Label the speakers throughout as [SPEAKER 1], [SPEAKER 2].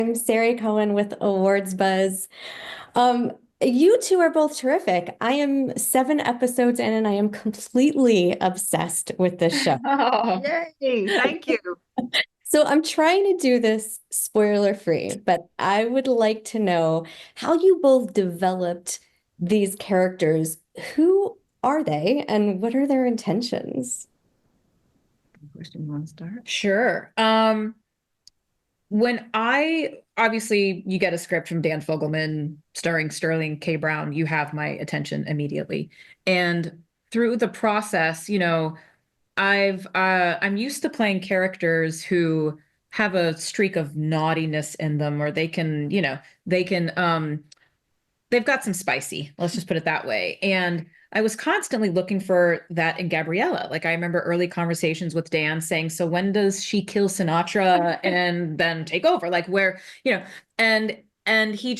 [SPEAKER 1] I'm Sari Cohen with Awards Buzz. Um, you two are both terrific. I am 7 episodes in and I am completely obsessed with this show.
[SPEAKER 2] Oh,
[SPEAKER 3] Yay, thank you.
[SPEAKER 1] So I'm trying to do this spoiler free, but I would like to know how you both developed these characters. Who are they and what are their intentions?
[SPEAKER 3] Question, you want to start?
[SPEAKER 2] sure. When I obviously you get a script from Dan Fogelman starring Sterling K. Brown, you have my attention immediately. And through the process, I'm used to playing characters who have a streak of naughtiness in them, or they can they've got some spicy, let's just put it that way. And I was constantly looking for that in Gabriella. Like I remember early conversations with Dan saying, so when does she kill Sinatra and then take over? Like where, and he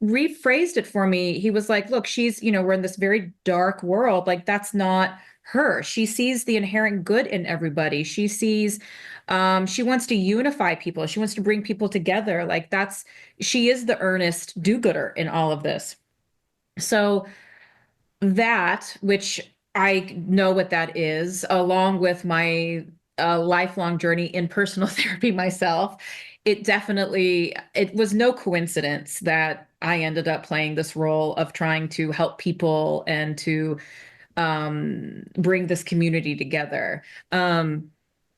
[SPEAKER 2] rephrased it for me. He was like, look, we're in this very dark world. Like that's not her. She sees the inherent good in everybody. She wants to unify people. She wants to bring people together. She is the earnest do-gooder in all of this. So that, which I know what that is, along with my lifelong journey in personal therapy myself, it was no coincidence that I ended up playing this role of trying to help people and to bring this community together. And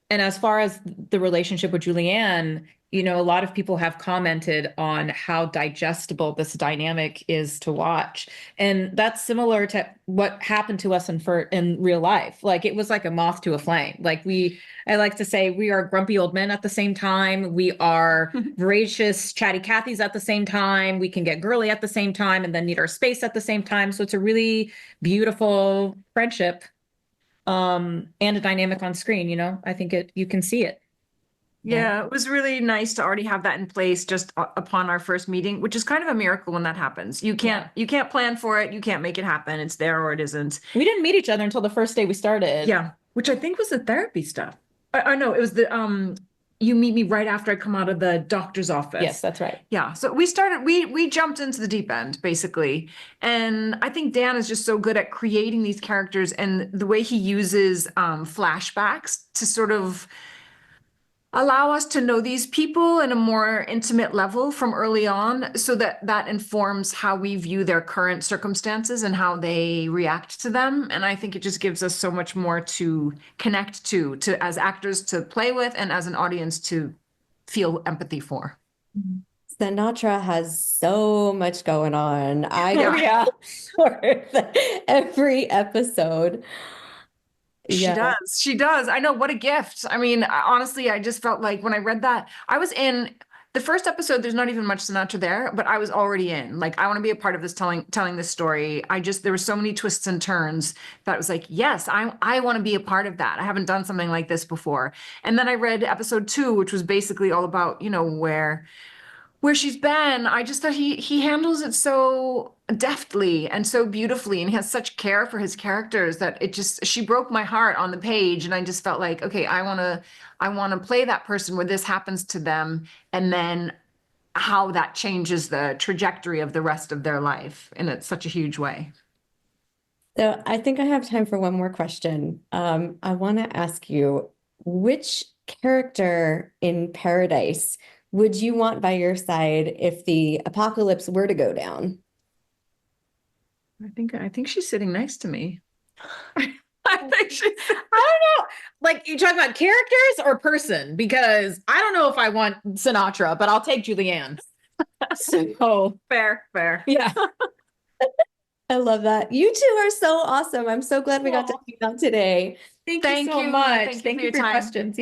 [SPEAKER 2] as far as the relationship with Julianne, a lot of people have commented on how digestible this dynamic is to watch. And that's similar to what happened to us in real life. Like it was like a moth to a flame. I like to say we are grumpy old men at the same time. We are voracious, chatty Cathys at the same time. We can get girly at the same time and then need our space at the same time. So it's a really beautiful friendship and a dynamic on screen. I think you can see it.
[SPEAKER 3] Yeah, it was really nice to already have that in place just upon our first meeting, which is kind of a miracle when that happens. You can't plan for it, you can't make it happen. It's there or it isn't.
[SPEAKER 2] We didn't meet each other until the first day we started.
[SPEAKER 3] Yeah, which I think was the therapy stuff. I know it was the you meet me right after I come out of the doctor's office.
[SPEAKER 2] Yes, that's right.
[SPEAKER 3] Yeah, so we jumped into the deep end basically. And I think Dan is just so good at creating these characters and the way he uses flashbacks to sort of allow us to know these people in a more intimate level from early on so that that informs how we view their current circumstances and how they react to them. And I think it just gives us so much more to connect to as actors to play with and as an audience to feel empathy for.
[SPEAKER 1] Sinatra has so much going on. I
[SPEAKER 3] Yeah.
[SPEAKER 1] get for every episode.
[SPEAKER 3] She
[SPEAKER 1] Yeah.
[SPEAKER 3] does. She does. I know, what a gift. I mean, honestly, I just felt like when I read that, I was in the first episode, there's not even much Sinatra there, but I was already in. Like, I want to be a part of this telling this story. There were so many twists and turns that was like, yes, I want to be a part of that. I haven't done something like this before. And then I read episode 2, which was basically all about, where she's been. I just thought he handles it so deftly and so beautifully, and he has such care for his characters that she broke my heart on the page, and I just felt like, okay, I want to play that person where this happens to them, and then how that changes the trajectory of the rest of their life in such a huge way.
[SPEAKER 1] So I think I have time for one more question. I want to ask you, which character in Paradise would you want by your side if the apocalypse were to go down?
[SPEAKER 3] I think she's sitting next to me. I think she's
[SPEAKER 2] I don't know. Like you talking about characters or person? Because I don't know if I want Sinatra, but I'll take Julianne. So
[SPEAKER 3] fair.
[SPEAKER 2] yeah.
[SPEAKER 1] I love that. You two are so awesome. I'm so glad we got to hang out today.
[SPEAKER 2] Thank you
[SPEAKER 3] Thank
[SPEAKER 2] so
[SPEAKER 3] you.
[SPEAKER 2] much.
[SPEAKER 3] Thank you
[SPEAKER 2] Thank
[SPEAKER 3] for
[SPEAKER 2] you
[SPEAKER 3] your
[SPEAKER 2] for your
[SPEAKER 3] time.
[SPEAKER 2] questions.